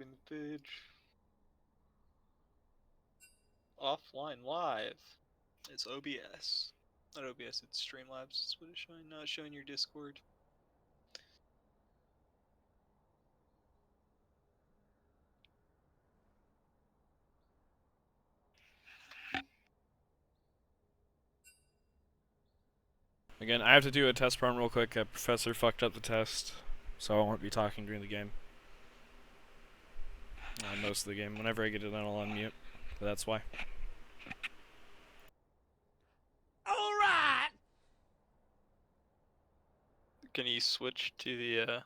loading the page. Offline live. It's OBS. Not OBS, it's Streamlabs. That's what it's showing. Not showing your Discord. Again, I have to do a test run real quick. A professor fucked up the test, so I won't be talking during the game. Most of the game. Whenever I get it done, I'll unmute. But that's why. Alright! Can you switch to the,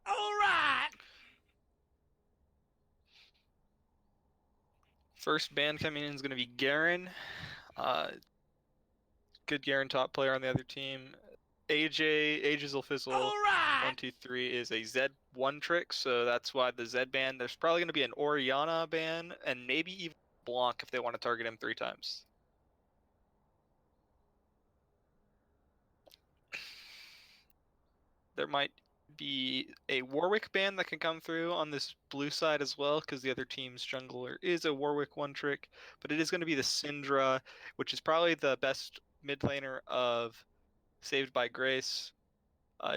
Alright! First ban coming in is going to be Garen. Good Garen top player on the other team. Ages will fizzle. Alright! 1, 2, 3 is a Z1 trick, so that's why the Z ban. There's probably going to be an Orianna ban, and maybe even Blanc if they want to target him 3 times. There might be a Warwick ban that can come through on this blue side as well, because the other team's jungler is a Warwick 1 trick, but it is going to be the Syndra, which is probably the best mid laner of Saved by Grace.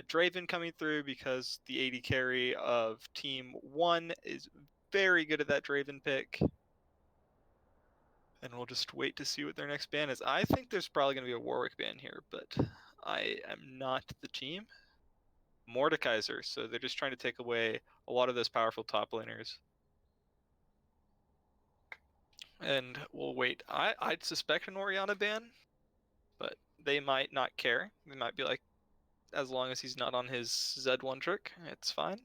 Draven coming through because the AD carry of Team 1 is very good at that Draven pick. And we'll just wait to see what their next ban is. I think there's probably going to be a Warwick ban here, but I am not the team. Mordekaiser, so they're just trying to take away a lot of those powerful top laners. And we'll wait. I'd suspect an Orianna ban, but they might not care. They might be like, as long as he's not on his Z1 trick, it's fine.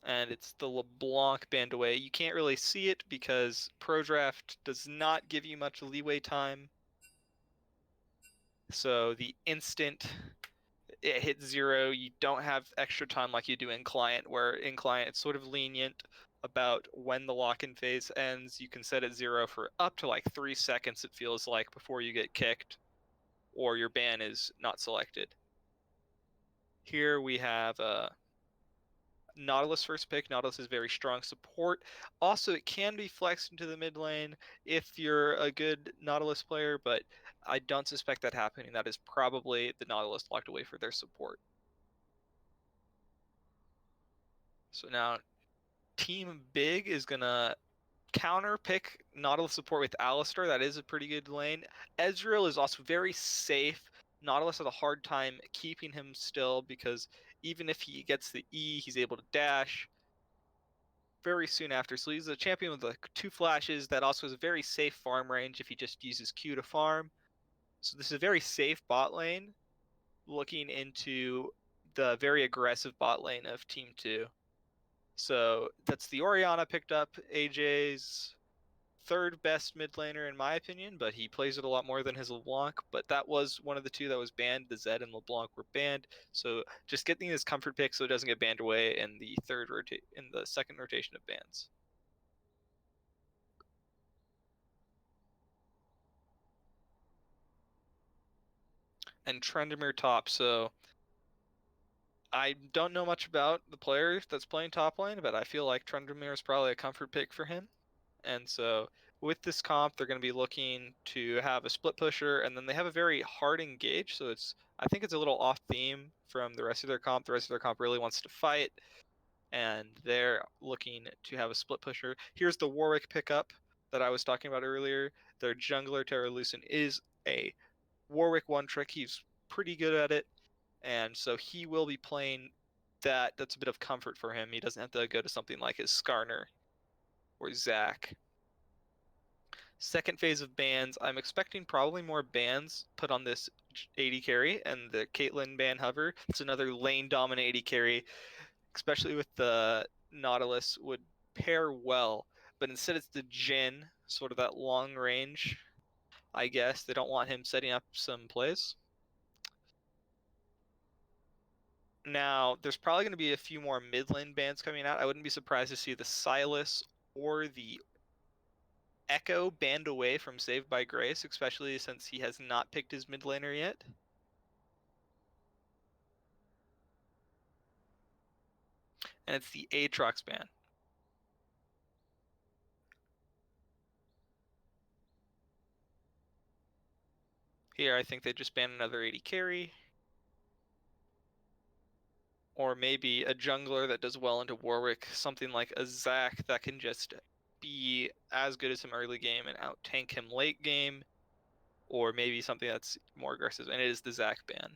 And it's the LeBlanc band away. You can't really see it because Pro Draft does not give you much leeway time. So the instant it hits 0, you don't have extra time like you do in client, where in client it's sort of lenient about when the lock-in phase ends. You can set it 0 for up to like 3 seconds, it feels like, before you get kicked or your ban is not selected. Here we have Nautilus first pick. Nautilus is very strong support. Also, it can be flexed into the mid lane if you're a good Nautilus player, but I don't suspect that happening. That is probably the Nautilus locked away for their support. So now Team Big is going to counter pick Nautilus support with Alistar. That is a pretty good lane. Ezreal is also very safe. Nautilus has a hard time keeping him still because even if he gets the E, he's able to dash very soon after. So he's a champion with like 2 flashes that also has a very safe farm range if he just uses Q to farm. So this is a very safe bot lane looking into the very aggressive bot lane of Team 2. So that's the Orianna picked up, AJ's third best mid laner in my opinion, but he plays it a lot more than his LeBlanc. But that was one of the 2 that was banned. The Zed and LeBlanc were banned. So just getting his comfort pick so it doesn't get banned away in the second rotation of bans. And Trendemir top. So I don't know much about the player that's playing top lane, but I feel like Trendemir is probably a comfort pick for him. And so with this comp, they're going to be looking to have a split pusher, and then they have a very hard engage. So I think it's a little off theme from the rest of their comp. The rest of their comp really wants to fight, and they're looking to have a split pusher. Here's the Warwick pickup that I was talking about earlier. Their jungler Terra Lucent is a Warwick 1 trick. He's pretty good at it, and so he will be playing that. That's a bit of comfort for him. He doesn't have to go to something like his Skarner or Zac. Second phase of bans, I'm expecting probably more bans put on this AD carry and the Caitlyn ban hover. It's another lane dominant AD carry, especially with the Nautilus, would pair well. But instead it's the Jhin, sort of that long range, I guess. They don't want him setting up some plays. Now, there's probably going to be a few more mid lane bans coming out. I wouldn't be surprised to see the Silas or the Echo banned away from Saved by Grace, especially since he has not picked his mid laner yet. And it's the Aatrox ban. Here, I think they just ban another AD carry. Or maybe a jungler that does well into Warwick, something like a Zac that can just be as good as him early game and out tank him late game. Or maybe something that's more aggressive, and it is the Zac ban.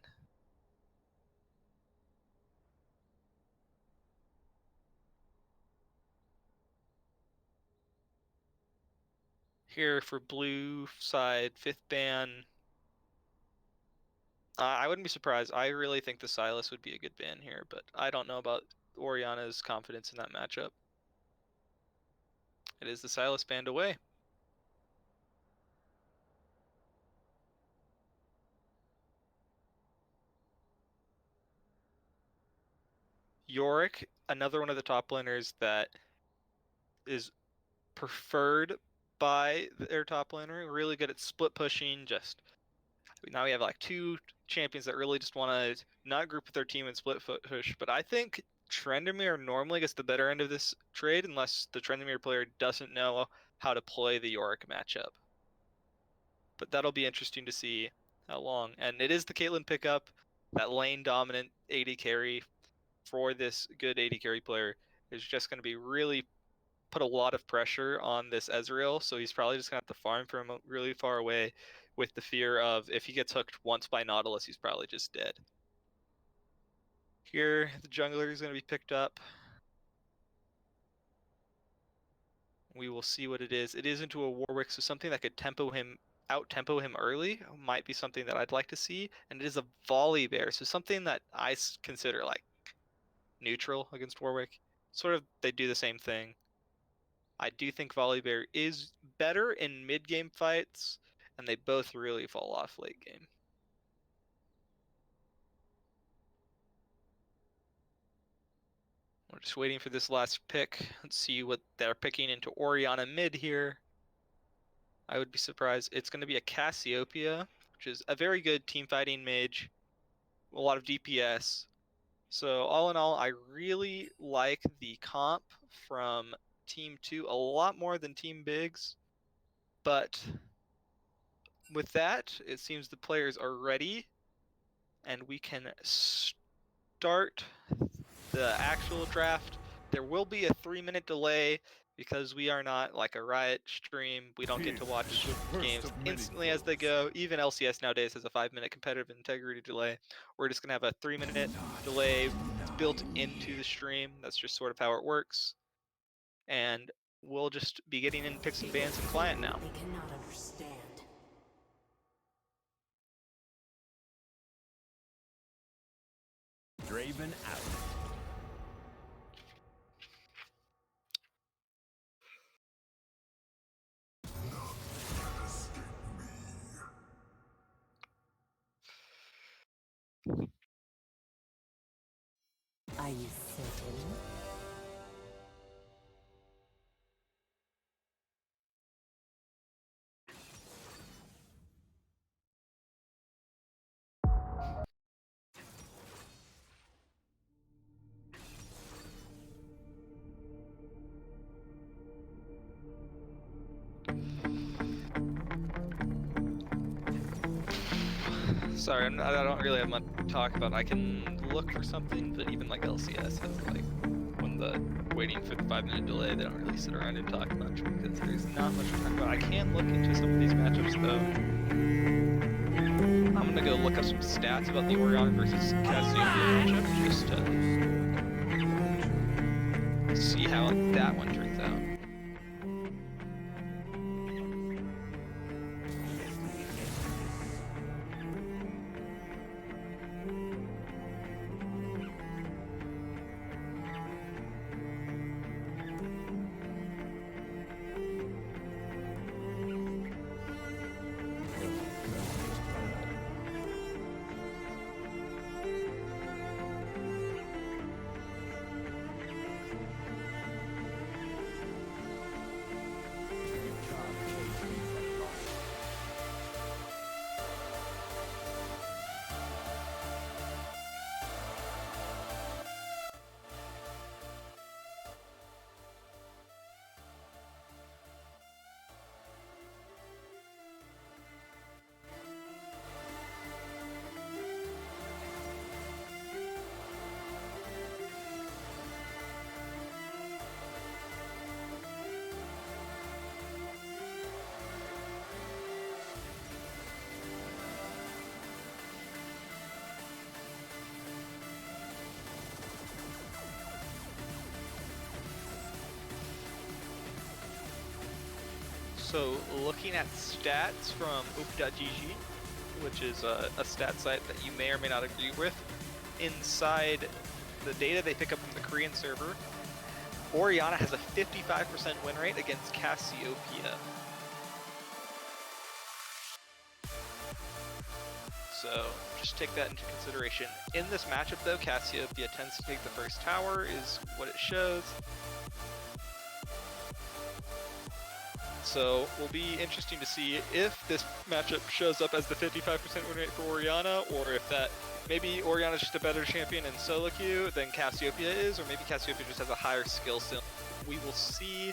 Here for blue side, 5th ban. I wouldn't be surprised. I really think the Silas would be a good ban here, but I don't know about Oriana's confidence in that matchup. It is the Silas banned away. Yorick, another one of the top laners that is preferred by their top laner. Really good at split pushing. Just now we have like 2 champions that really just want to not group with their team and split push. But I think Trendemir normally gets the better end of this trade unless the Trendemir player doesn't know how to play the Yorick matchup. But that'll be interesting to see how long. And it is the Caitlyn pickup, that lane dominant AD carry for this good AD carry player is just going to be really put a lot of pressure on this Ezreal, so he's probably just going to have to farm from really far away with the fear of if he gets hooked once by Nautilus, he's probably just dead. Here, the jungler is going to be picked up. We will see what it is. It is into a Warwick, so something that could out-tempo him early might be something that I'd like to see. And it is a volley bear, so something that I consider like neutral against Warwick. Sort of, they do the same thing. I do think Volibear is better in mid-game fights, and they both really fall off late game. We're just waiting for this last pick. Let's see what they're picking into Oriana mid here. I would be surprised. It's going to be a Cassiopeia, which is a very good team fighting mage, a lot of DPS. So all in all, I really like the comp from Team 2 a lot more than Team Big's, but with that, it seems the players are ready, and we can start the actual draft. There will be a 3-minute delay because we are not like a Riot stream. We don't get to watch games instantly as they go. Even LCS nowadays has a 5-minute competitive integrity delay. We're just going to have a 3-minute delay built into the stream. That's just sort of how it works. And we'll just be getting in picks and bans and client now. They cannot understand. Draven out. Are you certain? Sorry, I don't really have much to talk about. I can look for something, but even like LCS has like when the waiting for the 5-minute delay, they don't really sit around and talk much because there's not much to talk about. I can look into some of these matchups though. I'm gonna go look up some stats about the Orion versus Cassiopeia matchup just to see how that one turns out. So looking at stats from oop.gg, which is a stat site that you may or may not agree with, inside the data they pick up from the Korean server, Orianna has a 55% win rate against Cassiopeia. So just take that into consideration. In this matchup though, Cassiopeia tends to take the first tower, is what it shows. So will be interesting to see if this matchup shows up as the 55% win rate for Orianna, or if that maybe Orianna's just a better champion in solo queue than Cassiopeia is, or maybe Cassiopeia just has a higher skill ceiling. We will see,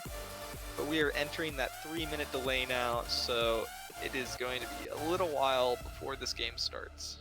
but we are entering that 3-minute delay now, so it is going to be a little while before this game starts.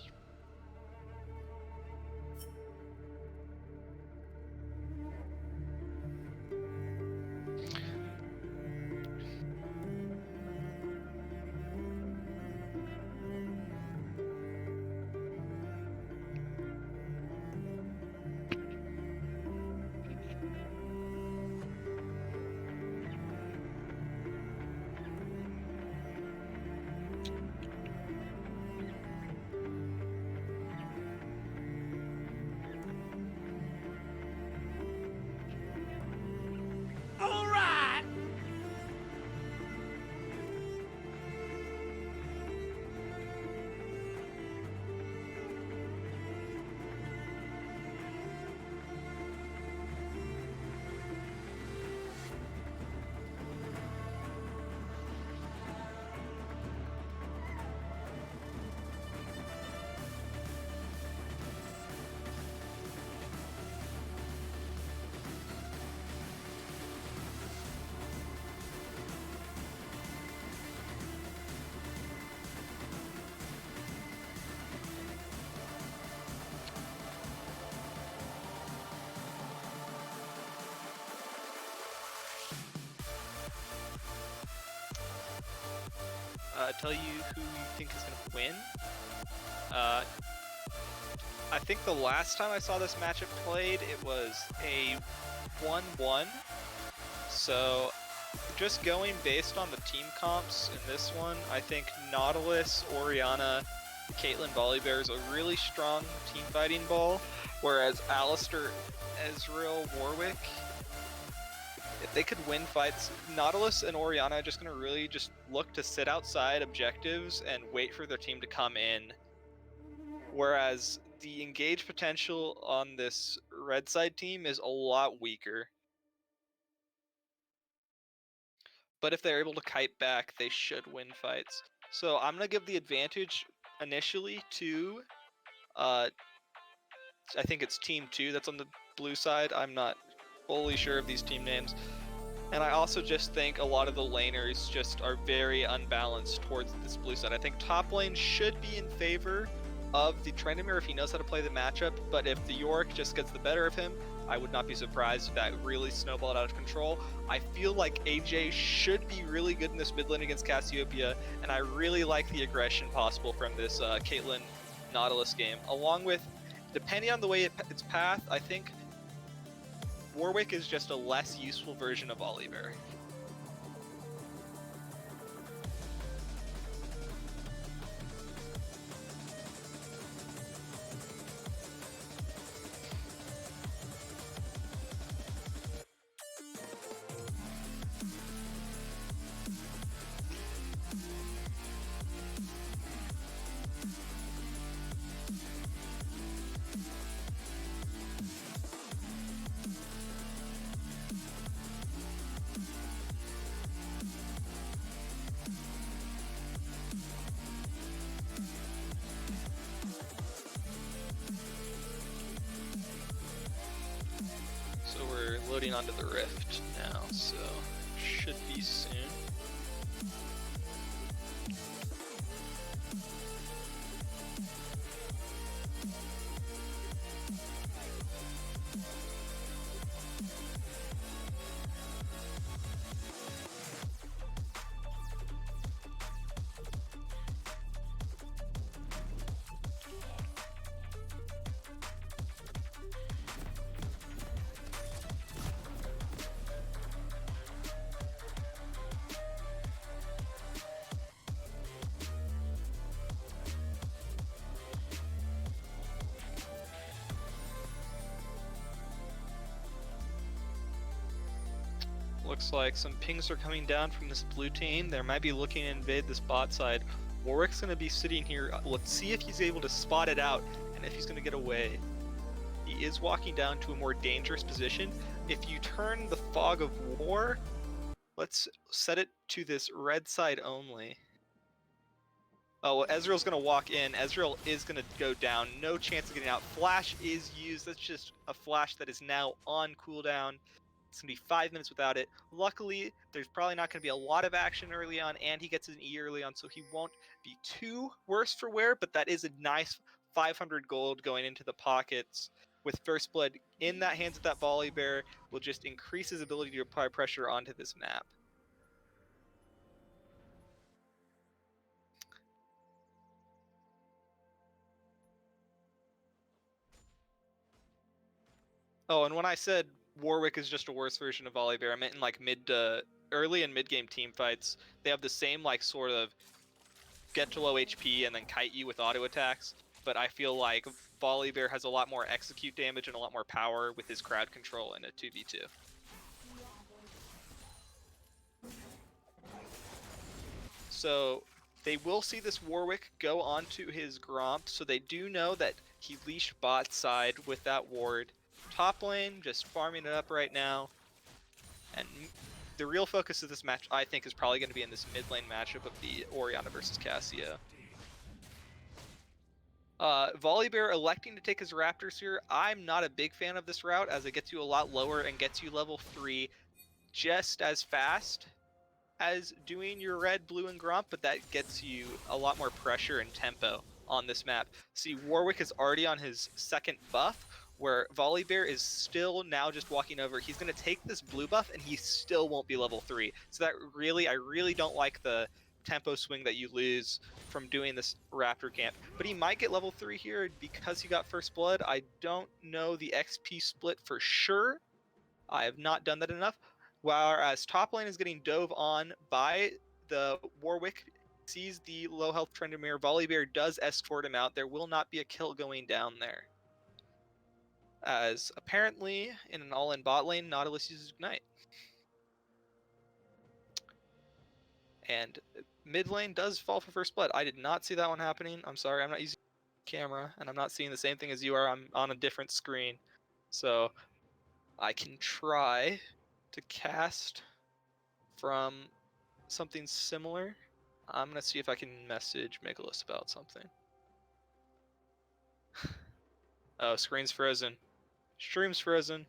Tell you who you think is going to win. I think the last time I saw this matchup played, it was a 1-1. So just going based on the team comps in this one, I think Nautilus, Orianna, Caitlyn, Volibear is a really strong team fighting ball, whereas Alistar, Ezreal, Warwick, if they could win fights, Nautilus and Orianna are just going to really just look to sit outside objectives and wait for their team to come in. Whereas the engage potential on this red side team is a lot weaker. But if they're able to kite back, they should win fights. So I'm going to give the advantage initially to, I think it's Team 2 that's on the blue side. I'm not fully sure of these team names. And I also just think a lot of the laners just are very unbalanced towards this blue side. I think top lane should be in favor of the Trendemir if he knows how to play the matchup, but if the Yorick just gets the better of him, I would not be surprised if that really snowballed out of control. I feel like AJ should be really good in this mid lane against Cassiopeia, and I really like the aggression possible from this Caitlyn Nautilus game. Along with, depending on the way its path, I think Warwick is just a less useful version of Volibear. So we're loading onto the Rift now, so should be soon. Looks like some pings are coming down from this blue team. They might be looking to invade this bot side. Warwick's going to be sitting here. Let's see if he's able to spot it out and if he's going to get away. He is walking down to a more dangerous position. If you turn the Fog of War, let's set it to this red side only. Oh, well, Ezreal's going to walk in. Ezreal is going to go down. No chance of getting out. Flash is used. That's just a flash that is now on cooldown. It's going to be 5 minutes without it. Luckily, there's probably not going to be a lot of action early on, and he gets an E early on, so he won't be too worse for wear, but that is a nice 500 gold going into the pockets. With First Blood in that hands of that Volley Bear, will just increase his ability to apply pressure onto this map. Oh, and when I said Warwick is just a worse version of Volibear, I meant in like early and mid game team fights. They have the same like sort of get to low HP and then kite you with auto attacks, but I feel like Volibear has a lot more execute damage and a lot more power with his crowd control in a 2v2. So they will see this Warwick go onto his Gromp, so they do know that he leashed bot side with that ward. Top lane, just farming it up right now. And the real focus of this match, I think, is probably going to be in this mid lane matchup of the Orianna versus Cassio. Volibear electing to take his Raptors here. I'm not a big fan of this route, as it gets you a lot lower and gets you level 3 just as fast as doing your red, blue, and Gromp, but that gets you a lot more pressure and tempo on this map. See, Warwick is already on his second buff, where Volibear is still now just walking over. He's going to take this blue buff, and he still won't be level 3. So that really, I really don't like the tempo swing that you lose from doing this Raptor camp. But he might get level 3 here because he got First Blood. I don't know the XP split for sure. I have not done that enough. Whereas top lane is getting dove on by the Warwick, sees the low health Tryndamere. Volibear does escort him out. There will not be a kill going down there. As apparently in an all-in bot lane, Nautilus uses Ignite. And mid lane does fall for First Blood. I did not see that one happening. I'm sorry, I'm not using camera, and I'm not seeing the same thing as you are. I'm on a different screen. So I can try to cast from something similar. I'm gonna see if I can message Megalus about something. Oh, screen's frozen. Stream's frozen.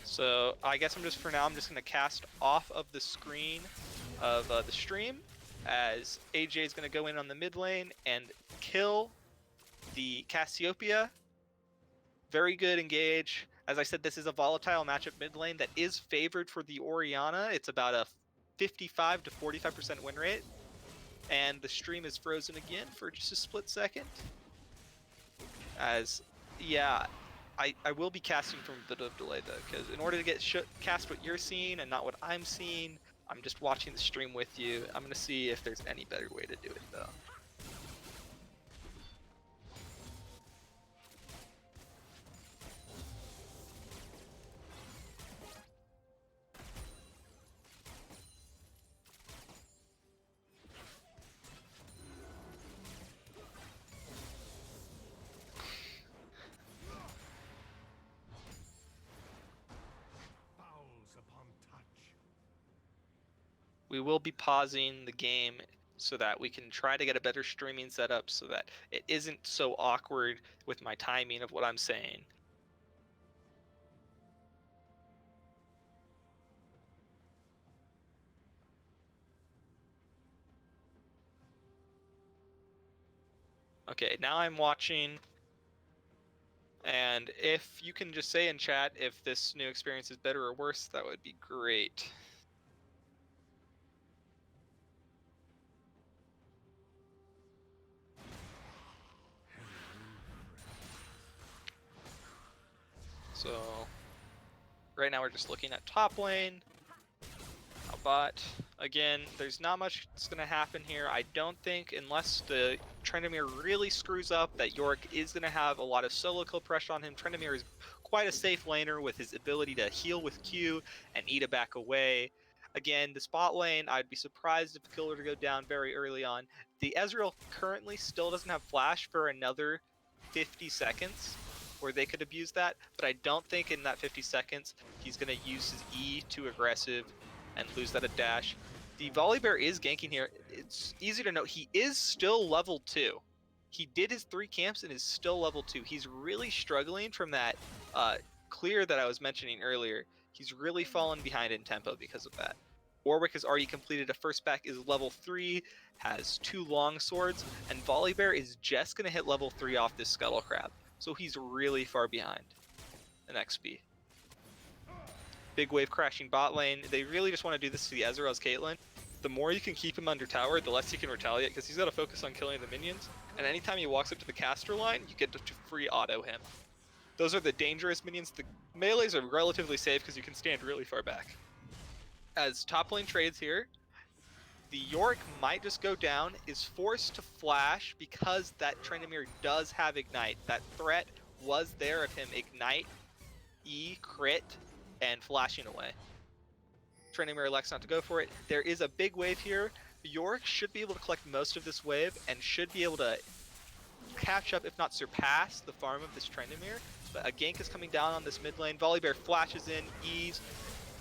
So I guess I'm just gonna cast off of the screen of the stream, as AJ is gonna go in on the mid lane and kill the Cassiopeia. Very good engage. As I said, this is a volatile matchup mid lane that is favored for the Orianna. It's about a 55 to 45% win rate. And the stream is frozen again for just a split second. As, yeah, I will be casting from a bit of delay though, because in order to get cast what you're seeing and not what I'm seeing, I'm just watching the stream with you. I'm going to see if there's any better way to do it though. We will be pausing the game so that we can try to get a better streaming setup so that it isn't so awkward with my timing of what I'm saying. Okay, now I'm watching, and if you can just say in chat if this new experience is better or worse, that would be great. So Right now we're just looking at top lane. But again, there's not much that's going to happen here. I don't think, unless the Tryndamere really screws up, that Yorick is going to have a lot of solo kill pressure on him. Tryndamere is quite a safe laner with his ability to heal with Q and eat it back away. Again, the spot lane, I'd be surprised if the kill were to go down very early on. The Ezreal currently still doesn't have flash for another 50 seconds, where they could abuse that, but I don't think in that 50 seconds he's going to use his E too aggressive and lose that at dash. The Volibear is ganking here. It's easy to note he is still level 2. He did his 3 camps and is still level 2. He's really struggling from that clear that I was mentioning earlier. He's really fallen behind in tempo because of that. Warwick has already completed a first back, is level 3, has 2 long swords, and Volibear is just going to hit level 3 off this Scuttle Crab. So he's really far behind in XP. Big wave crashing bot lane. They really just want to do this to the Ezreal's Caitlyn. The more you can keep him under tower, the less he can retaliate, because he's got to focus on killing the minions. And anytime he walks up to the caster line, you get to free auto him. Those are the dangerous minions. The melees are relatively safe because you can stand really far back. As top lane trades here, the Yorick might just go down, is forced to flash because that Tryndamere does have Ignite. That threat was there of him Ignite, E, crit, and flashing away. Tryndamere elects not to go for it. There is a big wave here. Yorick should be able to collect most of this wave and should be able to catch up, if not surpass, the farm of this Tryndamere. But a gank is coming down on this mid lane. Volibear flashes in, E's.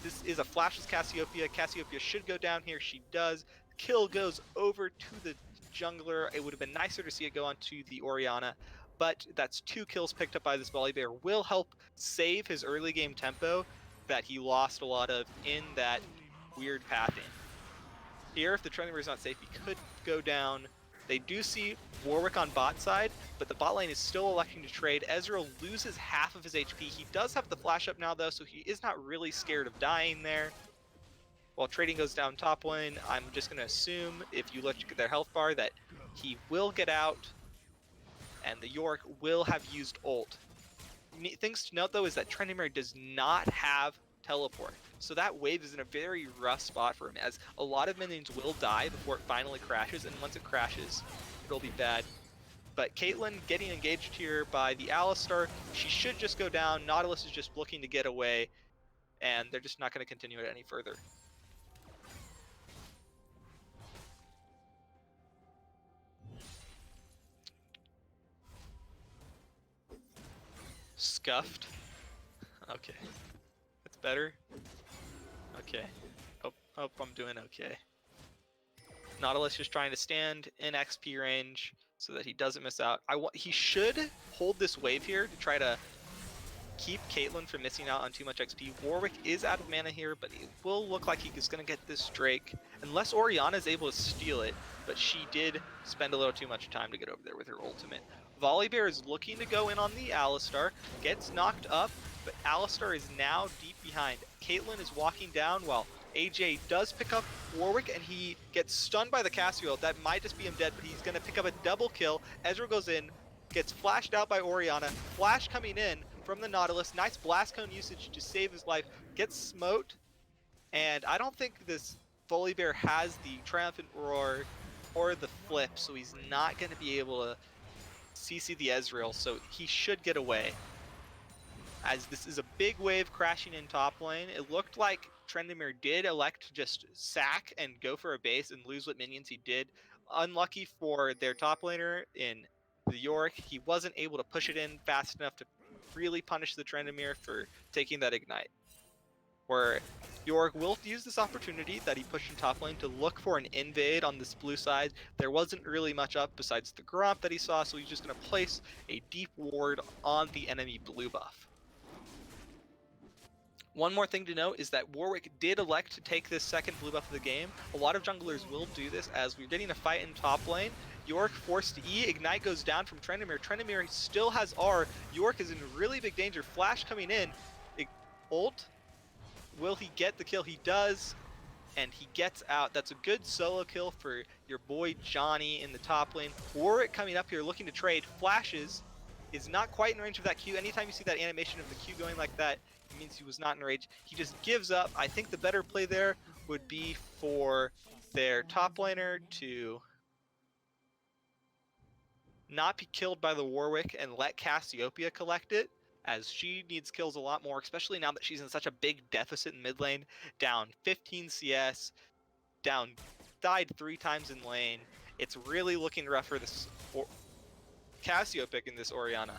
This is a flashless Cassiopeia. Cassiopeia should go down here. She does. Kill goes over to the jungler. It would have been nicer to see it go on to the Orianna, but that's 2 kills picked up by this Volibear. Will help save his early game tempo that he lost a lot of in that weird pathing. Here, if the Tryndamere is not safe, he could go down. They do see Warwick on bot side, but the bot lane is still electing to trade. Ezreal loses half of his HP. He does have the flash up now though, so he is not really scared of dying there. While trading goes down top lane, I'm just going to assume, if you look at their health bar, that he will get out, and the Yorick will have used ult. Things to note though is that Tryndamere does not have teleport, so that wave is in a very rough spot for him, as a lot of minions will die before it finally crashes, and once it crashes, it'll be bad. But Caitlyn getting engaged here by the Alistar, she should just go down. Nautilus is just looking to get away, and they're just not going to continue it any further. Scuffed. Okay. That's better. Okay. Hope I'm doing okay. Nautilus just trying to stand in XP range so that he doesn't miss out. He should hold this wave here to try to keep Caitlyn from missing out on too much XP. Warwick is out of mana here, but it will look like he's going to get this Drake, unless Orianna is able to steal it, but she did spend a little too much time to get over there with her ultimate. Volibear is looking to go in on the Alistar, gets knocked up, but Alistar is now deep behind. Caitlyn is walking down while AJ does pick up Warwick, and he gets stunned by the Cassiel. That might just be him dead, but he's going to pick up a double kill. Ezreal goes in, gets flashed out by Orianna, flash coming in from the Nautilus, nice blast cone usage to save his life, gets smote, and I don't think this Volibear has the Triumphant Roar or the flip, so he's not going to be able to CC the Ezreal, so he should get away. As this is a big wave crashing in top lane, it looked like Tryndamere did elect to just sack and go for a base and lose what minions he did. Unlucky for their top laner in the Yorick, he wasn't able to push it in fast enough to really punish the Tryndamere for taking that Ignite. Where Yorick will use this opportunity that he pushed in top lane to look for an invade on this blue side. There wasn't really much up besides the Gromp that he saw, so he's just going to place a deep ward on the enemy blue buff. One more thing to note is that Warwick did elect to take this second blue buff of the game. A lot of junglers will do this, as we're getting a fight in top lane. Yorick forced to E, Ignite goes down from Tryndamere. Tryndamere still has R. Yorick is in really big danger. Flash coming in. Ult. Will he get the kill? He does, and he gets out. That's a good solo kill for your boy Johnny in the top lane. Warwick coming up here looking to trade. Flashes. is not quite in range of that Q. Anytime you see that animation of the Q going like that, it means he was not in range. He just gives up. I think the better play there would be for their top laner to not be killed by the Warwick and let Cassiopeia collect it, as she needs kills a lot more, especially now that she's in such a big deficit in mid lane, down 15 CS, died 3 times in lane. It's really looking rough for this Cassiopeia in this Orianna.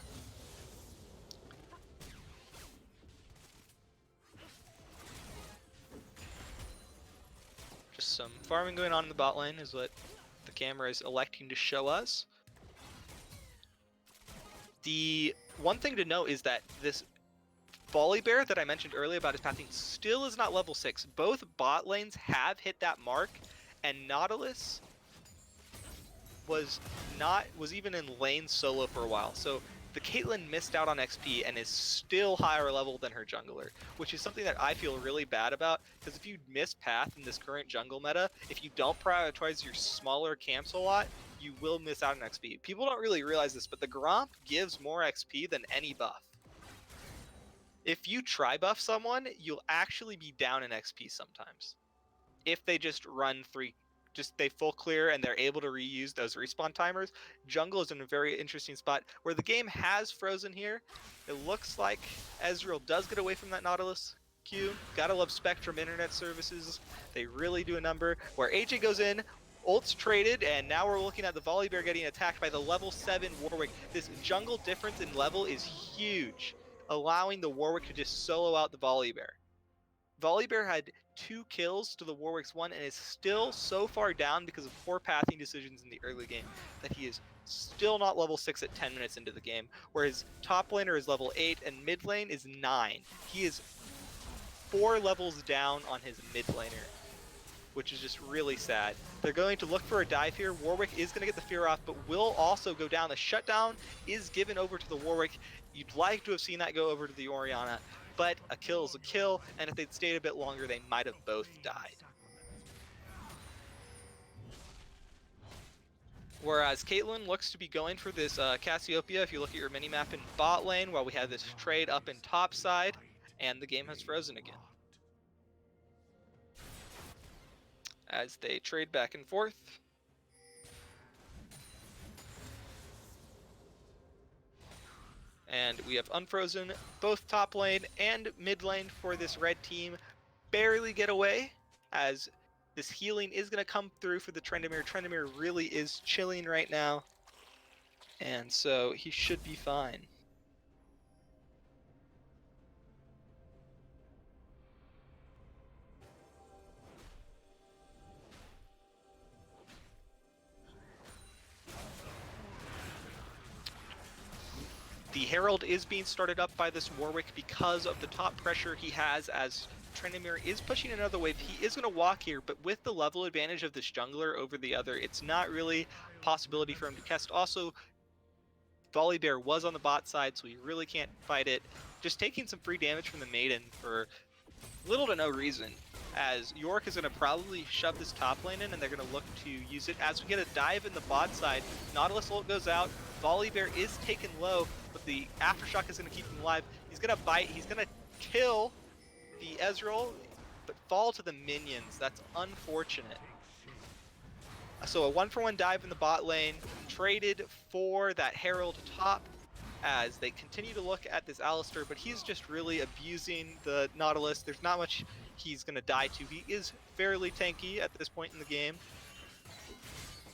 Just some farming going on in the bot lane is what the camera is electing to show us. The one thing to note is that this Volibear that I mentioned earlier about his pathing still is not level 6. Both bot lanes have hit that mark, and Nautilus was even in lane solo for a while. So the Caitlyn missed out on XP and is still higher level than her jungler, which is something that I feel really bad about, because if you miss path in this current jungle meta, if you don't prioritize your smaller camps a lot, you will miss out on XP. People don't really realize this, but the Gromp gives more XP than any buff. If you tri-buff someone, you'll actually be down in XP sometimes. If they just run they full clear and they're able to reuse those respawn timers, jungle is in a very interesting spot where the game has frozen here. It looks like Ezreal does get away from that Nautilus Q. Gotta love Spectrum internet services. They really do a number. Where AJ goes in, ult's traded, and now we're looking at the Volibear getting attacked by the level 7 Warwick. This jungle difference in level is huge, allowing the Warwick to just solo out the Volibear. Volibear had 2 kills to the Warwick's 1 and is still so far down because of poor pathing decisions in the early game that he is still not level 6 at 10 minutes into the game, where his top laner is level 8 and mid lane is 9. He is 4 levels down on his mid laner, which is just really sad. They're going to look for a dive here. Warwick is going to get the fear off, but will also go down. The shutdown is given over to the Warwick. You'd like to have seen that go over to the Orianna, but a kill is a kill, and if they'd stayed a bit longer, they might have both died. Whereas Caitlyn looks to be going for this Cassiopeia, if you look at your minimap in bot lane, while we have this trade up in top side, and the game has frozen again. As they trade back and forth. And we have unfrozen both top lane and mid lane for this red team. Barely get away, as this healing is going to come through for the Tryndamere. Tryndamere really is chilling right now, and so he should be fine. The Herald is being started up by this Warwick because of the top pressure he has, as Tryndamere is pushing another wave. He is going to walk here, but with the level advantage of this jungler over the other, it's not really a possibility for him to cast. Also, Volibear was on the bot side, so he really can't fight it. Just taking some free damage from the Maiden for little to no reason, as York is going to probably shove this top lane in, and they're going to look to use it. As we get a dive in the bot side, Nautilus ult goes out, Volibear is taken low, but the Aftershock is going to keep him alive. He's going to bite, he's going to kill the Ezreal, but fall to the minions. That's unfortunate. So a 1-for-1 dive in the bot lane, traded for that Herald top, as they continue to look at this Alistar, but he's just really abusing the Nautilus. There's not much he's going to die to. He is fairly tanky at this point in the game,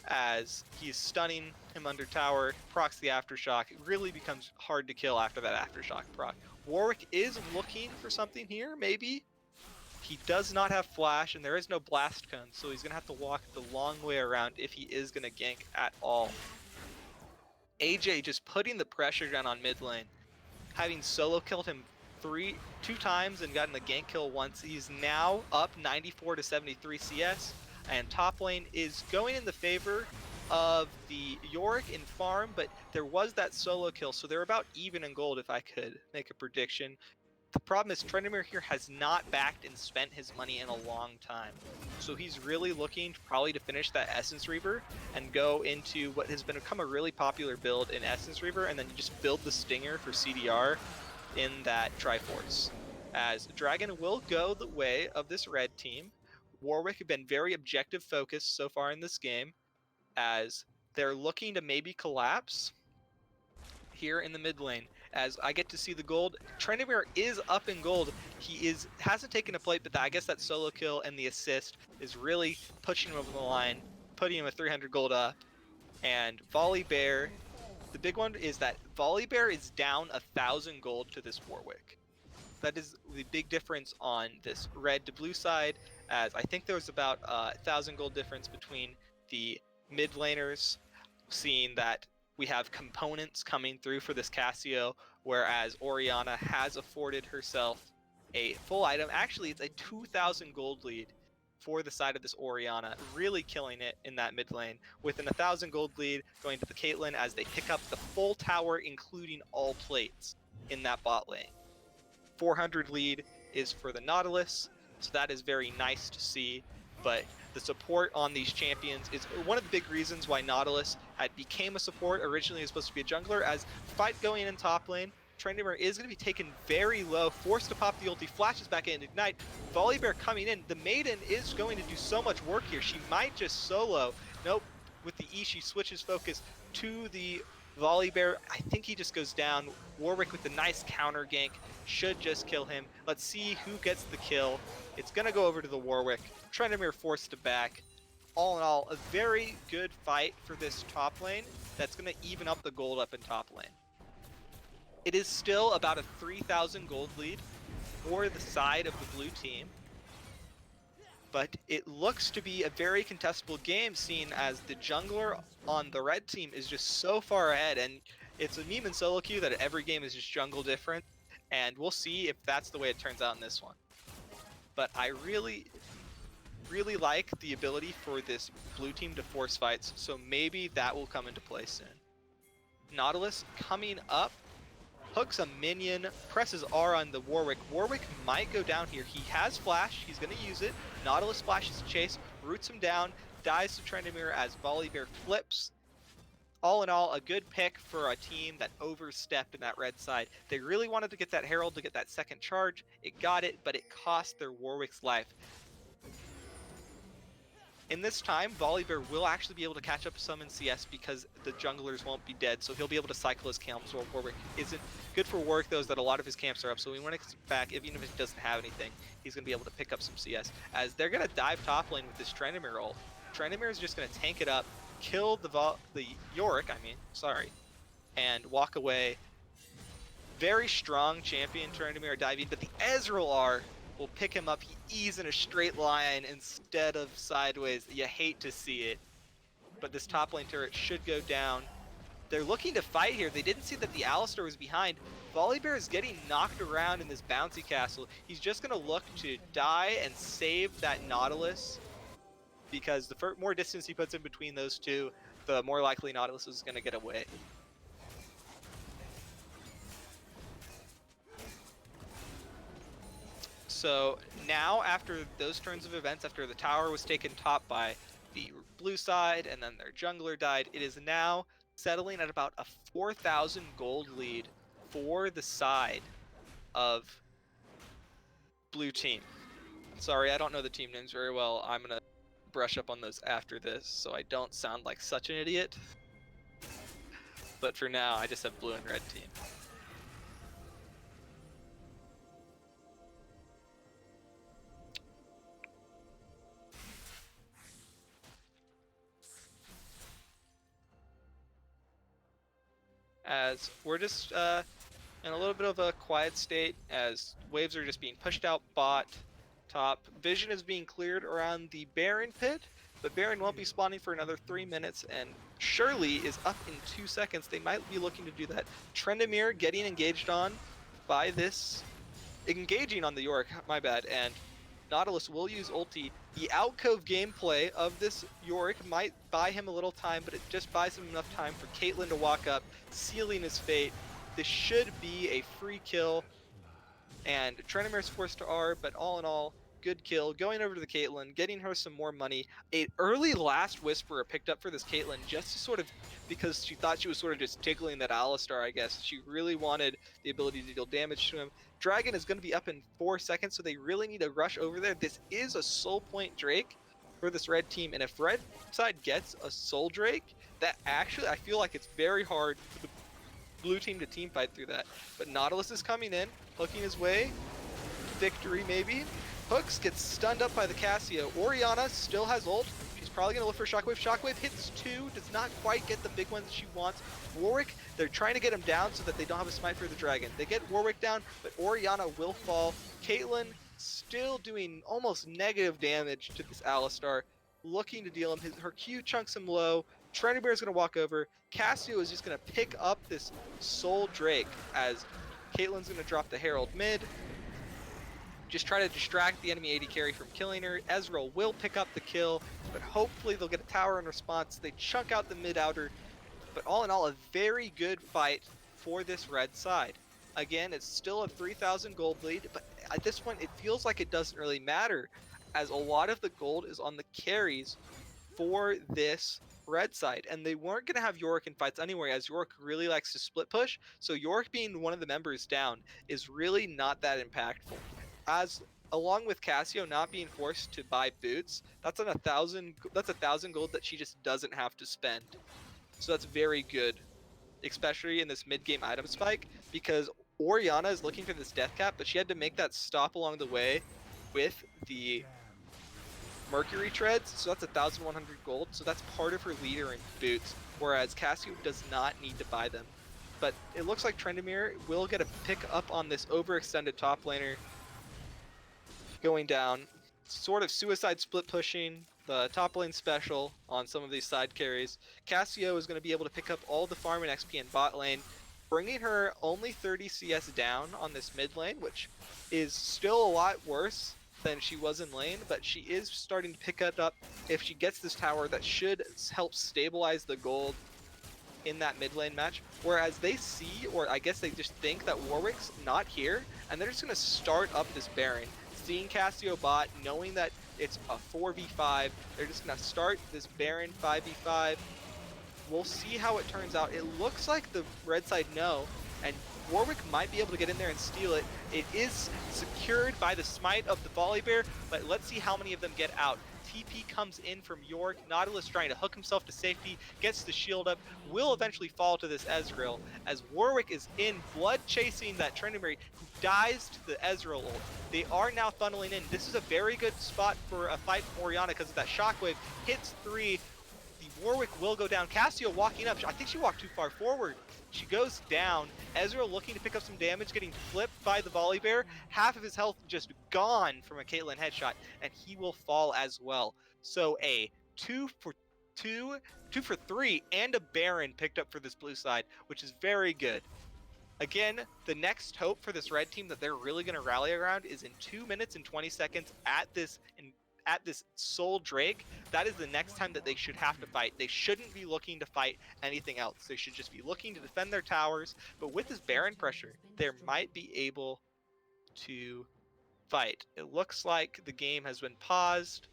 as he's stunning him under tower, procs the Aftershock. It really becomes hard to kill after that Aftershock proc. Warwick is looking for something here, maybe. He does not have flash, and there is no blast cone, so he's going to have to walk the long way around if he is going to gank at all. AJ just putting the pressure down on mid lane, having solo killed him 2 times and gotten the gank kill once. He's now up 94 to 73 CS, and top lane is going in the favor of the Yorick in farm, but there was that solo kill, so they're about even in gold if I could make a prediction. The problem is Trendemir here has not backed and spent his money in a long time. So he's really looking probably to finish that Essence Reaver and go into what has become a really popular build in Essence Reaver, and then you just build the Stinger for CDR in that Triforce. As Dragon will go the way of this red team. Warwick have been very objective focused so far in this game, as they're looking to maybe collapse here in the mid lane. As I get to see the gold, Trendemir is up in gold. He hasn't taken a plate, but I guess that solo kill and the assist is really pushing him over the line, putting him at 300 gold up. And Volibear, the big one is that Volibear is down 1,000 gold to this Warwick. That is the big difference on this red to blue side, as I think there was about 1,000 gold difference between the mid laners, seeing that we have components coming through for this Cassio, whereas Orianna has afforded herself a full item. Actually, it's a 2,000 gold lead for the side of this Orianna, really killing it in that mid lane, with an 1,000 gold lead going to the Caitlyn as they pick up the full tower, including all plates in that bot lane. 400 lead is for the Nautilus, so that is very nice to see, but the support on these champions is one of the big reasons why Nautilus became a support. Originally it was supposed to be a jungler. As fight going in top lane, Trendemir is going to be taken very low, forced to pop the ulti, flashes back in, ignite. Volibear coming in. The Maiden is going to do so much work here. She might just solo. Nope. With the E, she switches focus to the Volibear. I think he just goes down. Warwick with the nice counter gank should just kill him. Let's see who gets the kill. It's going to go over to the Warwick. Trendemir forced to back. All in all, a very good fight for this top lane that's going to even up the gold up in top lane. It is still about a 3,000 gold lead for the side of the blue team, but it looks to be a very contestable game, seeing as the jungler on the red team is just so far ahead, and it's a meme in solo queue that every game is just jungle different, and we'll see if that's the way it turns out in this one. But I really like the ability for this blue team to force fights, so maybe that will come into play soon. Nautilus coming up, hooks a minion, presses R on the Warwick. Warwick might go down here. He has flash, he's going to use it. Nautilus flashes chase, roots him down, dies to Trendemir as Volibear flips. All in all, a good pick for a team that overstepped in that red side. They really wanted to get that Herald to get that second charge. It got it, but it cost their Warwick's life. In this time, Volibear will actually be able to catch up some in CS because the junglers won't be dead, so he'll be able to cycle his camps while Warwick isn't. Good for Warwick, though, is that a lot of his camps are up, so when he gets back, even if he doesn't have anything, he's going to be able to pick up some CS. As they're going to dive top lane with this Trendemir ult. Trendemir is just going to tank it up, kill the Yorick, and walk away. Very strong champion Trendemir diving, but the Ezreal R will pick him up. He E's in a straight line instead of sideways. You hate to see it, but this top lane turret should go down. They're looking to fight here. They didn't see that the Alistar was behind. Volibear is getting knocked around in this bouncy castle. He's just going to look to die and save that Nautilus, because the more distance he puts in between those two, the more likely Nautilus is going to get away. So now, after those turns of events, after the tower was taken top by the blue side and then their jungler died, it is now settling at about a 4,000 gold lead for the side of blue team. Sorry, I don't know the team names very well. I'm going to brush up on those after this so I don't sound like such an idiot. But for now, I just have blue and red team. As we're just in a little bit of a quiet state, as waves are just being pushed out bot, top. Vision is being cleared around the Baron pit, but Baron won't be spawning for another 3 minutes, and Shirley is up in 2 seconds. They might be looking to do that. Trendemir getting engaged on by this, engaging on the Yorick, my bad, and Nautilus will use ulti. The alcove gameplay of this Yorick might buy him a little time, but it just buys him enough time for Caitlyn to walk up, sealing his fate. This should be a free kill, and Trenimir's forced to R, but all in all, good kill. Going over to the Caitlyn, getting her some more money. A early Last Whisperer picked up for this Caitlyn just to sort of, because she thought she was sort of just tickling that Alistar, I guess. She really wanted the ability to deal damage to him. Dragon is going to be up in 4 seconds, so they really need to rush over there. This is a soul point Drake for this red team, and if red side gets a soul Drake, that actually, I feel like it's very hard for the blue team to team fight through that. But Nautilus is coming in, hooking his way to victory maybe. Hooks gets stunned up by the Cassio. Orianna still has ult. She's probably going to look for Shockwave. Shockwave hits 2, does not quite get the big one that she wants. Warwick, they're trying to get him down so that they don't have a smite for the dragon. They get Warwick down, but Orianna will fall. Caitlyn still doing almost negative damage to this Alistar, looking to deal him. Her Q chunks him low. Trendybear is going to walk over. Cassio is just going to pick up this Soul Drake as Caitlyn's going to drop the Herald mid. Just try to distract the enemy AD carry from killing her. Ezreal will pick up the kill, but hopefully they'll get a tower in response. They chunk out the mid outer, but all in all, a very good fight for this red side. Again, it's still a 3,000 gold lead, but at this point, it feels like it doesn't really matter, as a lot of the gold is on the carries for this red side, and they weren't going to have Yorick in fights anyway, as Yorick really likes to split push, so Yorick being one of the members down is really not that impactful. As along with Cassio not being forced to buy boots, that's a thousand gold that she just doesn't have to spend. So that's very good, especially in this mid-game item spike, because Orianna is looking for this death cap, but she had to make that stop along the way with the Mercury treads, so that's 1,100 gold, so that's part of her leader in boots, whereas Cassio does not need to buy them. But it looks like Trendemir will get a pick up on this overextended top laner going down, sort of suicide split pushing the top lane special on some of these side carries. Cassio is going to be able to pick up all the farm and XP in bot lane, bringing her only 30 CS down on this mid lane, which is still a lot worse than she was in lane, but she is starting to pick it up. If she gets this tower, that should help stabilize the gold in that mid lane match, whereas they see, or I guess they just think, that Warwick's not here, and they're just going to start up this Baron. Seeing Cassio bot, knowing that it's a 4v5, they're just going to start this Baron 5v5. We'll see how it turns out. It looks like the red side know, and Warwick might be able to get in there and steal it. It is secured by the smite of the Volibear, but let's see how many of them get out. TP comes in from York. Nautilus trying to hook himself to safety, gets the shield up, will eventually fall to this Ezreal, as Warwick is in, blood chasing that Trendemir, who dies to the Ezreal ult. They are now funneling in. This is a very good spot for a fight from Orianna because of that shockwave. Hits 3. The Warwick will go down. Cassio walking up. I think she walked too far forward. She goes down. Ezreal looking to pick up some damage, getting flipped by the Volibear. Half of his health just gone from a Caitlyn headshot, and he will fall as well. So a 2 for 3, and a Baron picked up for this blue side, which is very good. Again, the next hope for this red team that they're really going to rally around is in 2 minutes and 20 seconds at this Soul Drake. That is the next time that they should have to fight. They shouldn't be looking to fight anything else. They should just be looking to defend their towers. But with this Baron pressure, they might be able to fight. It looks like the game has been paused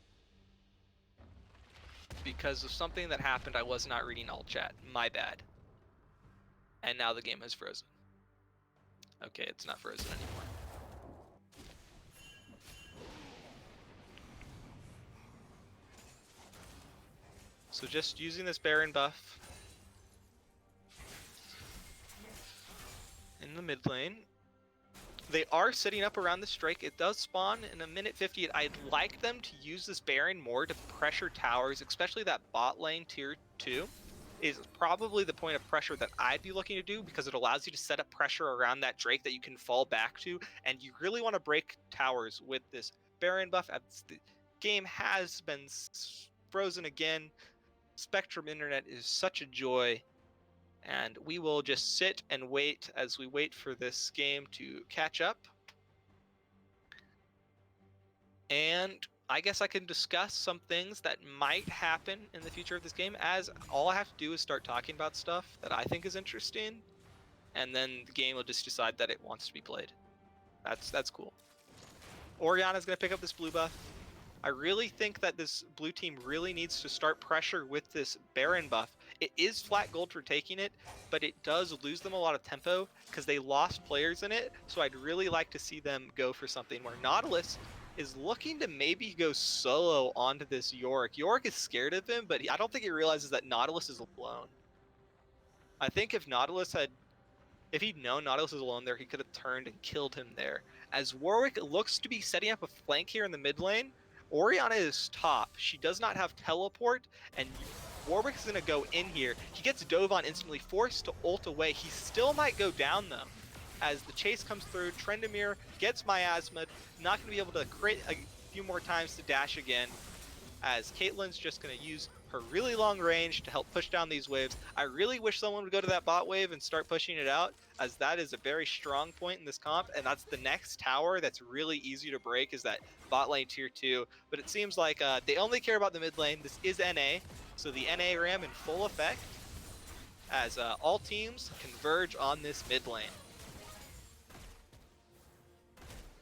because of something that happened. I was not reading all chat. My bad. And now the game has frozen. Okay, it's not frozen anymore. So just using this Baron buff in the mid lane. They are sitting up around this Drake. It does spawn in a minute 50. I'd like them to use this Baron more to pressure towers, especially that bot lane tier 2 is probably the point of pressure that I'd be looking to do, because it allows you to set up pressure around that Drake that you can fall back to, and you really want to break towers with this Baron buff. As the game has been frozen again. Spectrum Internet is such a joy, and we will just sit and wait as we wait for this game to catch up. And I guess I can discuss some things that might happen in the future of this game, as all I have to do is start talking about stuff that I think is interesting, and then the game will just decide that it wants to be played. That's cool. Orianna's going to pick up this blue buff. I really think that this blue team really needs to start pressure with this Baron buff. It is flat gold for taking it, but it does lose them a lot of tempo because they lost players in it. So I'd really like to see them go for something where Nautilus is looking to maybe go solo onto this Yorick. Yorick is scared of him, but I don't think he realizes that Nautilus is alone. I think if he'd known Nautilus was alone there, he could have turned and killed him there. As Warwick looks to be setting up a flank here in the mid lane, Orianna is top. She does not have teleport, and Warwick's going to go in here. He gets dove on instantly, forced to ult away. He still might go down, though. As the chase comes through, Trendamir gets Miasma, not going to be able to crit a few more times to dash again, as Caitlyn's just going to use her really long range to help push down these waves. I really wish someone would go to that bot wave and start pushing it out, as that is a very strong point in this comp, and that's the next tower that's really easy to break, is that bot lane tier 2. But it seems like they only care about the mid lane. This is NA, so the NA ram in full effect, as all teams converge on this mid lane.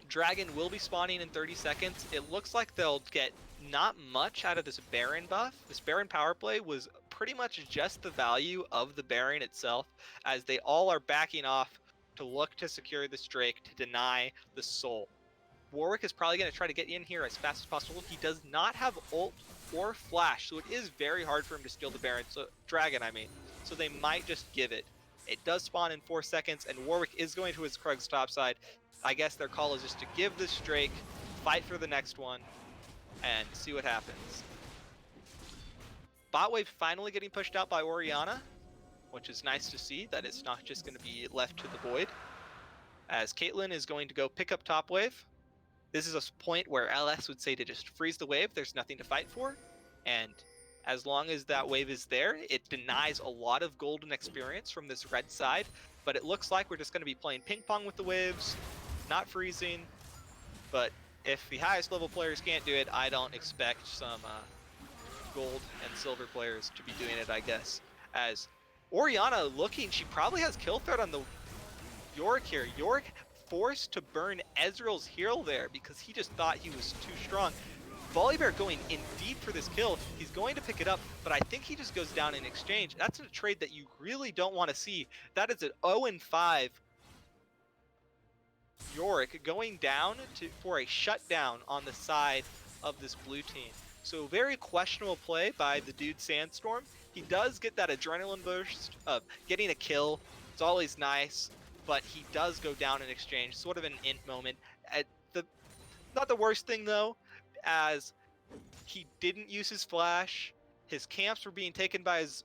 Dragon will be spawning in 30 seconds. It looks like they'll get not much out of this Baron buff. This Baron power play was pretty much just the value of the Baron itself, as they all are backing off to look to secure this Drake to deny the soul. Warwick is probably going to try to get in here as fast as possible. He does not have ult or flash, so it is very hard for him to steal the Baron. So Dragon, I mean. So they might just give it. It does spawn in 4 seconds, and Warwick is going to his Krug's top side. I guess their call is just to give this Drake, fight for the next one, and see what happens. Bot wave finally getting pushed out by Orianna, which is nice to see that it's not just going to be left to the void. As Caitlyn is going to go pick up top wave. This is a point where LS would say to just freeze the wave. There's nothing to fight for. And as long as that wave is there, it denies a lot of golden experience from this red side. But it looks like we're just going to be playing ping pong with the waves, not freezing. But if the highest level players can't do it, I don't expect some gold and silver players to be doing it, I guess. As Orianna looking, she probably has kill threat on the Yorick here. Yorick forced to burn Ezreal's heal there because he just thought he was too strong. Volibear going in deep for this kill. He's going to pick it up, but I think he just goes down in exchange. That's a trade that you really don't want to see. That is an 0-5 Yorick going down for a shutdown on the side of this blue team. So very questionable play by the dude Sandstorm. He does get that adrenaline burst of getting a kill. It's always nice, but he does go down in exchange. Sort of an int moment. Not the worst thing though, as he didn't use his flash. His camps were being taken by his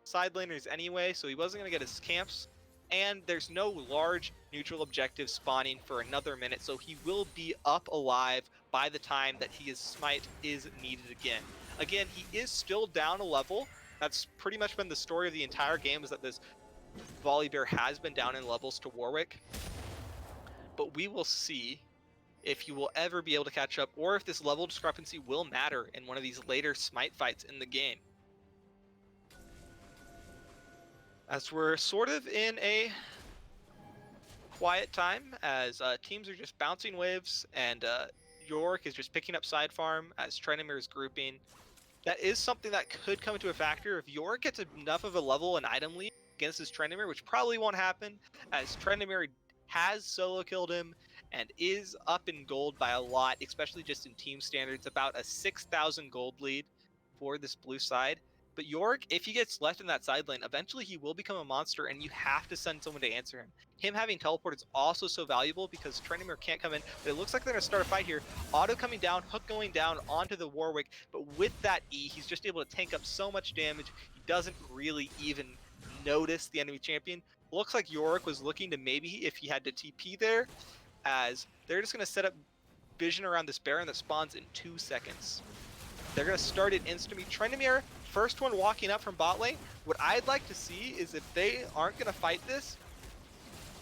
side laners anyway, so he wasn't going to get his camps. And there's no large neutral objective spawning for another minute, so he will be up alive by the time that his smite is needed again. Again, he is still down a level. That's pretty much been the story of the entire game, is that this Volibear has been down in levels to Warwick. But we will see if he will ever be able to catch up, or if this level discrepancy will matter in one of these later smite fights in the game. As we're sort of in a quiet time, as teams are just bouncing waves, and Yorick is just picking up side farm as Trendamir is grouping. That is something that could come into a factor if Yorick gets enough of a level and item lead against this Trendamir, which probably won't happen, as Trendamir has solo killed him and is up in gold by a lot, especially just in team standards, about a 6,000 gold lead for this blue side. But Yorick, if he gets left in that side lane, eventually he will become a monster, and you have to send someone to answer him. Him having teleport is also so valuable because Trendamir can't come in, but it looks like they're going to start a fight here. Auto coming down, Hook going down onto the Warwick, but with that E, he's just able to tank up so much damage, he doesn't really even notice the enemy champion. Looks like Yorick was looking to maybe, if he had to TP there, as they're just going to set up vision around this Baron that spawns in 2 seconds. They're going to start it instantly. Trendamir, first one walking up from bot lane. What I'd like to see is if they aren't going to fight this,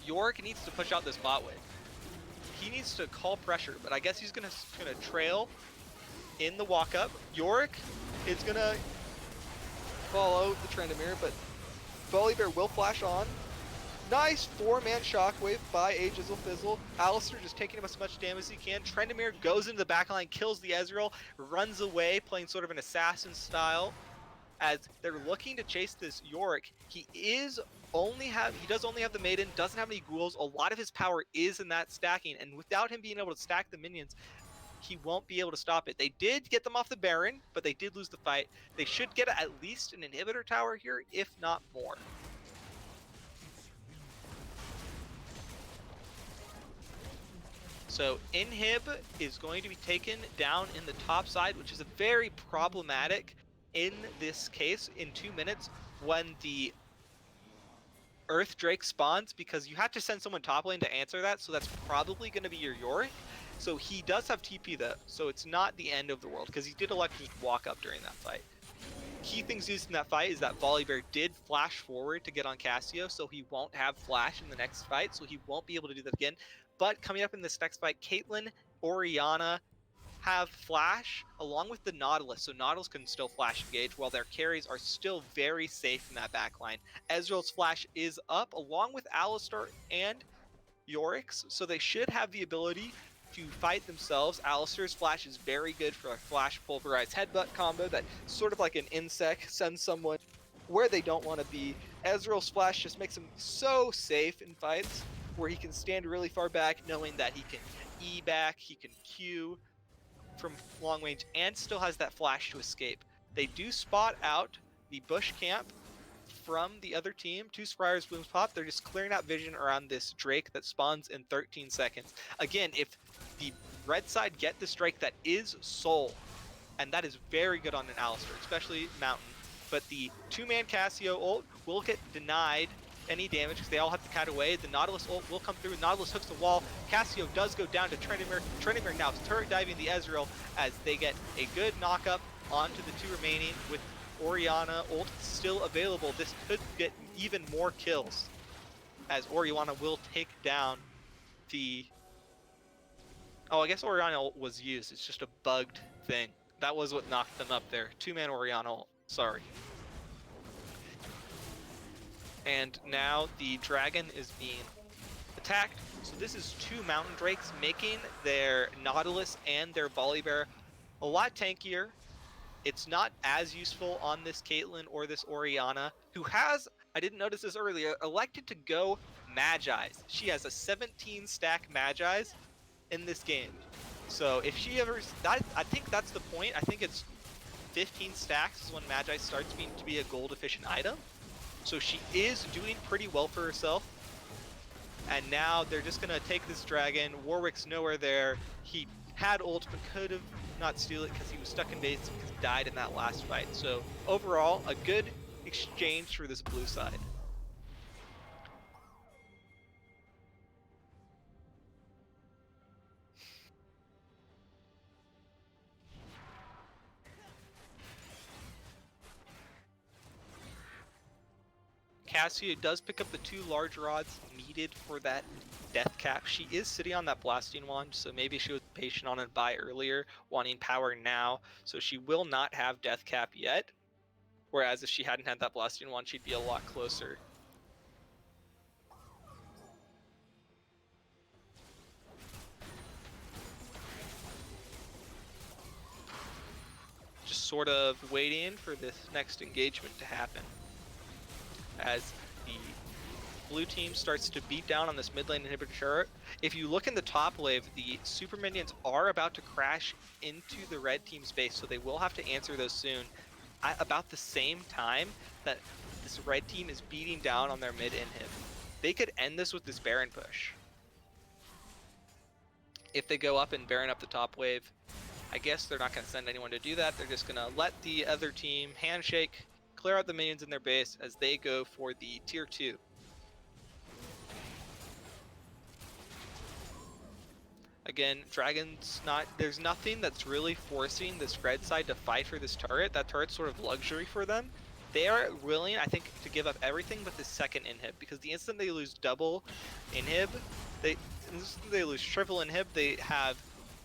Yorick needs to push out this bot wave. He needs to call pressure, but I guess he's going to trail in the walk up. Yorick is going to follow the Trendamir, but Volibear will flash on. Nice 4-man shockwave by a Jizzle Fizzle. Alistar just taking up as much damage as he can. Trendamir goes into the backline, kills the Ezreal, runs away, playing sort of an assassin style. As they're looking to chase this Yorick, he does only have the Maiden, doesn't have any ghouls. A lot of his power is in that stacking, and without him being able to stack the minions, he won't be able to stop it. They did get them off the Baron, but they did lose the fight. They should get at least an inhibitor tower here, if not more. So Inhib is going to be taken down in the top side, which is a very problematic in this case in 2 minutes when the Earth Drake spawns, because you have to send someone top lane to answer that, so that's probably going to be your Yorick. So he does have TP though, so it's not the end of the world, because he did elect to just walk up during that fight. Key things used in that fight is that Volibear did flash forward to get on Cassio, so he won't have flash in the next fight, so he won't be able to do that again. But coming up in this next fight, Caitlyn, Orianna have flash along with the Nautilus, so Nautilus can still flash engage while their carries are still very safe in that backline. Ezreal's flash is up along with Alistar and Yorick's, so they should have the ability to fight themselves. Alistar's flash is very good for a flash pulverized headbutt combo that sort of like an insect sends someone where they don't want to be. Ezreal's flash just makes him so safe in fights where he can stand really far back knowing that he can E back, he can Q from long range, and still has that flash to escape. They do spot out the bush camp from the other team. 2 Spires Blooms pop. They're just clearing out vision around this Drake that spawns in 13 seconds. Again, if the red side get this Drake, that is Soul, and that is very good on an Alistar, especially Mountain. But the 2-man Cassio ult will get denied any damage because they all have to cut away. The Nautilus ult will come through. Nautilus hooks the wall. Cassio does go down to Trendamir. Trendamir now is turret diving the Ezreal as they get a good knock-up onto the 2 remaining with Orianna ult still available. This could get even more kills as Orianna will take down the... Oh, I guess Orianna ult was used. It's just a bugged thing. That was what knocked them up there. 2-man Orianna ult. Sorry. And now the dragon is being attacked. So this is 2 Mountain Drakes making their Nautilus and their Volibear a lot tankier. It's not as useful on this Caitlyn or this Orianna, who has, I didn't notice this earlier, elected to go Magi's. She has a 17 stack Magi's in this game. So if she ever, I think that's the point. I think it's 15 stacks is when Magi starts being to be a gold efficient item. So she is doing pretty well for herself. And now they're just gonna take this dragon. Warwick's nowhere there. He had ult but could have not steal it because he was stuck in base because he died in that last fight. So overall, a good exchange for this blue side. Cassio does pick up the 2 large rods needed for that death cap. She is sitting on that blasting wand, so maybe she was patient on it buy earlier, wanting power now, so she will not have death cap yet. Whereas if she hadn't had that blasting wand, she'd be a lot closer. Just sort of waiting for this next engagement to happen. As the blue team starts to beat down on this mid lane inhibitor turret. If you look in the top wave, the super minions are about to crash into the red team's base, so they will have to answer those soon. At about the same time that this red team is beating down on their mid inhib. They could end this with this Baron push. If they go up and Baron up the top wave, I guess they're not going to send anyone to do that. They're just going to let the other team handshake, clear out the minions in their base as they go for the tier 2. Again, Dragon's not, there's nothing that's really forcing this red side to fight for this turret. That turret's sort of luxury for them. They are willing, I think, to give up everything but the second inhib, because the instant they lose double inhib, the instant they lose triple inhib, they have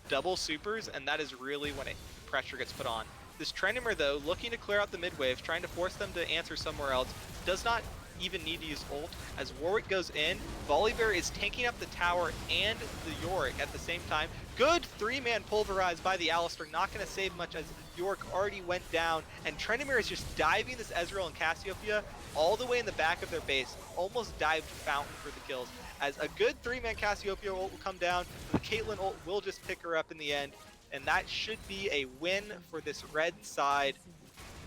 double supers, and that is really when pressure gets put on. This Trendamir, though, looking to clear out the mid wave, trying to force them to answer somewhere else, does not even need to use ult. As Warwick goes in, Volibear is tanking up the tower and the Yorick at the same time. Good 3-man pulverize by the Alistar, not going to save much as Yorick already went down, and Tryndamere is just diving this Ezreal and Cassiopeia all the way in the back of their base, almost dived Fountain for the kills. As a good 3-man Cassiopeia ult will come down, the Caitlyn ult will just pick her up in the end, and that should be a win for this red side.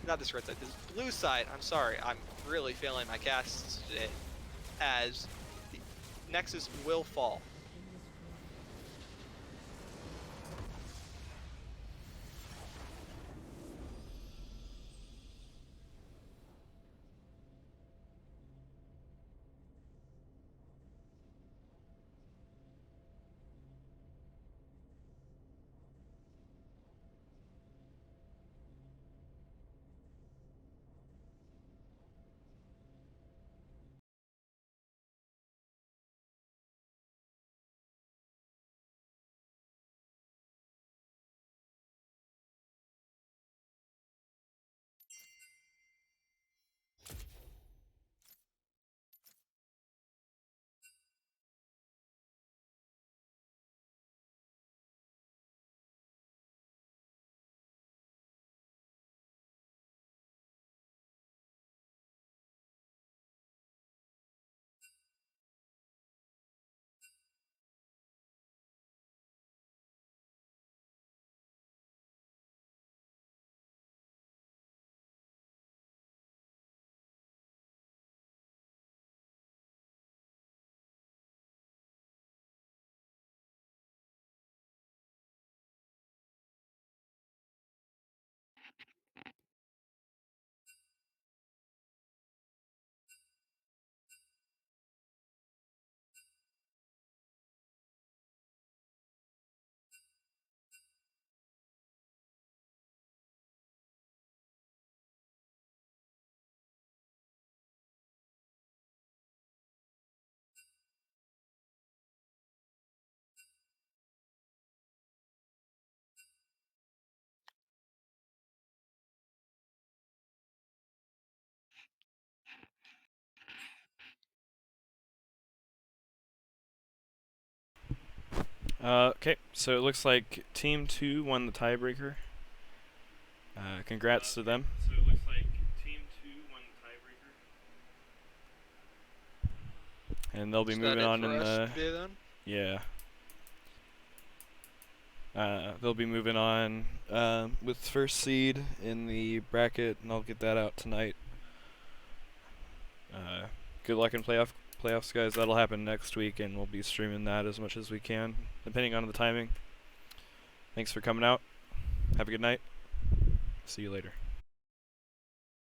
Not this red side, this blue side. I'm sorry, I'm really failing my casts today. As Nexus will fall. Okay, so it looks like Team 2 won the tiebreaker. Congrats to them. So it looks like Team 2 won the tiebreaker. And they'll be moving on in the... Yeah. They'll be moving on with first seed in the bracket, and I'll get that out tonight. Good luck in playoffs, guys. That'll happen next week, and we'll be streaming that as much as we can, depending on the timing. Thanks for coming out. Have a good night. See you later.